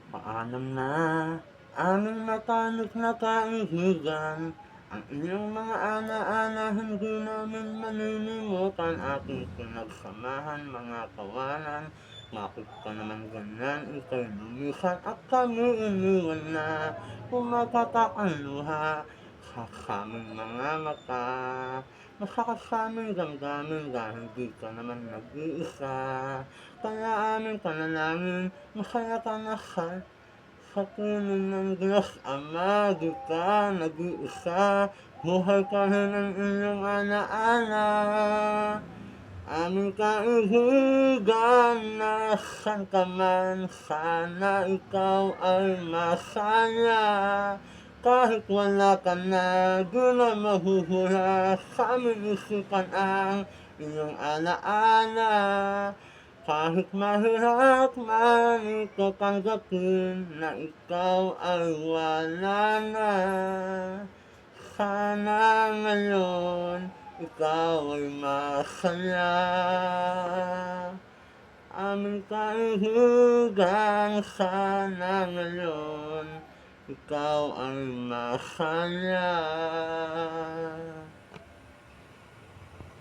Paalam na, aming matalik na kaibigan. Ang iyong mga ana-ana hindi namin malilimutan. Aking pinagsamahan mga kawanan. Bakit ka naman ganyan, ika'y lumisan at kami iniwan na. Pumatatak ang luha sa aming mga mata. Masakit sa aming damdamin dahil di ka naman nag-iisa. Kaya aming panalangin, masaya ka na sa piling ng Diyos Ama. Di ka nag-iisa, buhay pa rin ang iyong ana-ana. Aming kaibigan, nasan ka man, sana ikaw ay masaya. Kahit wala ka na, di na mahuhula sa aming isipan ang iyong alaala. Kahit mahirap man ito tanggapin na ikaw ay wala na. Sana ngayon ikaw ay masaya. Aming kaibigan, sana ngayon ikaw ay masaya.